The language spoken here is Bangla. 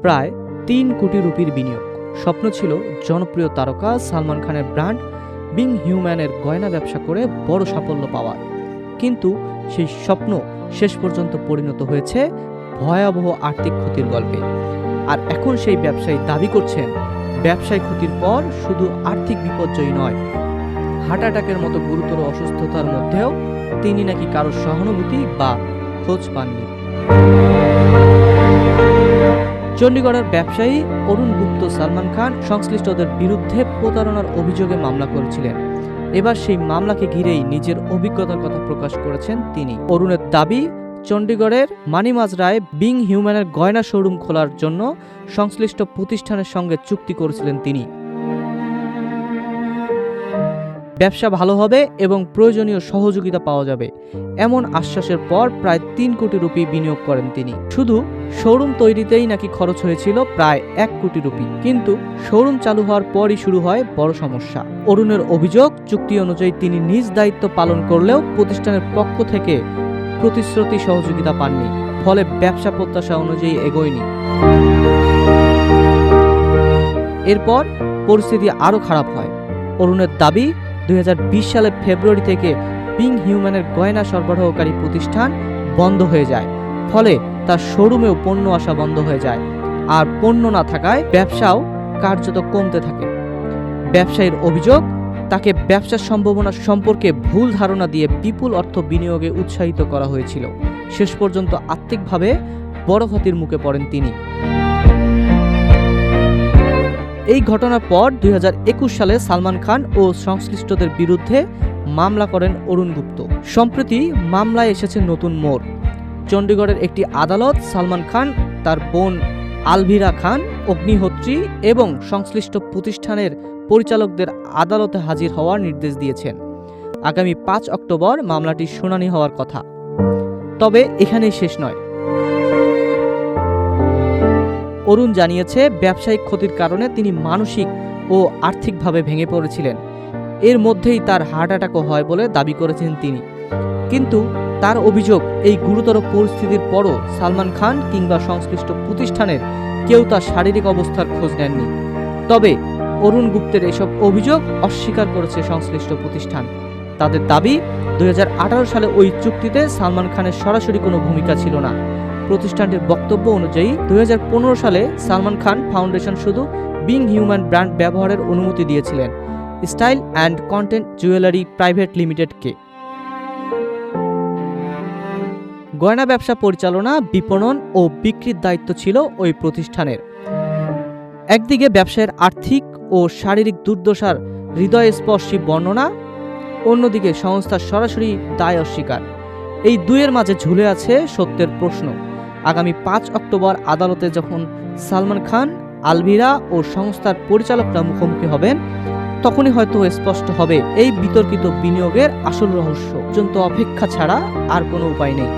প্রায় ৩ কোটি রুপির বিনিয়োগ। স্বপ্ন ছিল জনপ্রিয় তারকা সালমান খানের ব্র্যান্ড বিং হিউম্যানের গয়না ব্যবসা করে বড় সাফল্য পাওয়ার, কিন্তু সেই স্বপ্ন শেষ পর্যন্ত পরিণত হয়েছে ভয়াবহ আর্থিক ক্ষতির গল্পে। আর এখন সেই ব্যবসায়ী দাবি করছেন, ব্যবসায় ক্ষতির পর শুধু আর্থিক বিপর্যয় নয়, হার্ট অ্যাটাকের মতো গুরুতর অসুস্থতার মধ্যেও তিনি নাকি কারোর সহানুভূতি বা খোঁজ পাননি। চণ্ডীগড়ের ব্যবসায়ী অরুণ গুপ্ত সালমান খান সংশ্লিষ্টদের বিরুদ্ধে প্রতারণার অভিযোগে মামলা করেছিলেন। এবার সেই মামলাকে ঘিরেই নিজের অভিজ্ঞতার কথা প্রকাশ করেছেন তিনি। অরুণের দাবি, চণ্ডীগড়ের মানিমাজরায় বিং হিউম্যানের গয়না শোরুম খোলার জন্য সংশ্লিষ্ট প্রতিষ্ঠানের সঙ্গে চুক্তি করেছিলেন তিনি। ব্যবসা ভালো হবে এবং প্রয়োজনীয় সহযোগিতা পাওয়া যাবে এমন আশ্বাসের পর প্রায় ৩ কোটি রুপি বিনিয়োগ করেন তিনি। শুধু শোরুম তৈরিতেই নাকি খরচ হয়েছিল প্রায় ১ কোটি রুপি, কিন্তু শোরুম চালু হওয়ার পরই শুরু হয় বড় সমস্যা। অরুণের অভিযোগ, চুক্তি অনুযায়ী তিনি নিজ দায়িত্ব পালন করলেও প্রতিষ্ঠানের পক্ষ থেকে প্রতিশ্রুতি সহযোগিতা পাননি, ফলে ব্যবসা প্রত্যাশা অনুযায়ী এগোয়নি। এরপর পরিস্থিতি আরও খারাপ হয়। অরুণের দাবি, ২০২০ সালের ফেব্রুয়ারি থেকে বিং হিউম্যানের গয়না সরবরাহকারী প্রতিষ্ঠান বন্ধ হয়ে যায়, ফলে তার শোরুমেও পণ্য আসা বন্ধ হয়ে যায়, আর পণ্য না থাকায় ব্যবসাও কার্যত কমতে থাকে। ব্যবসায়ীর অভিযোগ, তাকে ব্যবসার সম্ভাবনা সম্পর্কে ভুল ধারণা দিয়ে বিপুল অর্থ বিনিয়োগে উৎসাহিত করা হয়েছিল। শেষ পর্যন্ত আর্থিকভাবে বড় ক্ষতির মুখে পড়েন তিনি। এই ঘটনার পর ২০২১ সালে সালমান খান ও সংশ্লিষ্টদের বিরুদ্ধে মামলা করেন অরুণ গুপ্ত। সম্প্রতি মামলায় এসেছে নতুন মোড়। চণ্ডীগড়ের একটি আদালত সালমান খান, তার বোন আলভিরা খান অগ্নিহোত্রী এবং সংশ্লিষ্ট প্রতিষ্ঠানের পরিচালকদের আদালতে হাজির হওয়ার নির্দেশ দিয়েছেন। আগামী ৫ অক্টোবর মামলাটির শুনানি হওয়ার কথা। তবে এখানেই শেষ নয়। অরুণ জানিয়েছে, ব্যবসায়িক ক্ষতির কারণে তিনি মানসিক ও আর্থিকভাবে ভেঙে পড়েছিলেন। এর মধ্যেই তার হার্ট অ্যাটাকও হয় বলে দাবি করেছেন তিনি। কিন্তু তার অভিযোগ, এই গুরুতর পরিস্থিতির পরও সালমান খান কিংবা সংশ্লিষ্ট প্রতিষ্ঠানের কেউ তার শারীরিক অবস্থার খোঁজ নেননি। তবে অরুণ গুপ্তের এসব অভিযোগ অস্বীকার করেছে সংশ্লিষ্ট প্রতিষ্ঠান। তাদের দাবি, ২০১৮ সালে ওই চুক্তিতে সালমান খানের সরাসরি কোনো ভূমিকা ছিল না। প্রতিষ্ঠানটির বক্তব্য অনুযায়ী ২০১৫ সালে সালমান খান ফাউন্ডেশন শুধু বিং হিউম্যান ব্র্যান্ড ব্যবহারের অনুমতি দিয়েছিলেন style and content jewellery private লিমিটেডকে। গয়না ব্যবসা পরিচালনা, বিপণন ও বিক্রির দায়িত্ব ছিল ওই প্রতিষ্ঠানের। একদিকে ব্যবসায়ের আর্থিক ও শারীরিক দুর্দশার হৃদয়স্পর্শী বর্ণনা, অন্যদিকে সংস্থার সরাসরি দায় অস্বীকার। এই দুয়ের মাঝে ঝুলে আছে সত্যের প্রশ্ন। আগামী ৫ অক্টোবর আদালতে যখন সালমান খান, আলভিরা ও সংস্থার পরিচালকরা মুখোমুখি হবেন, তখনই হয়তো স্পষ্ট হবে এই বিতর্কিত বিনিয়োগের আসল রহস্য। পর্যন্ত অপেক্ষা ছাড়া আর কোনো উপায় নেই।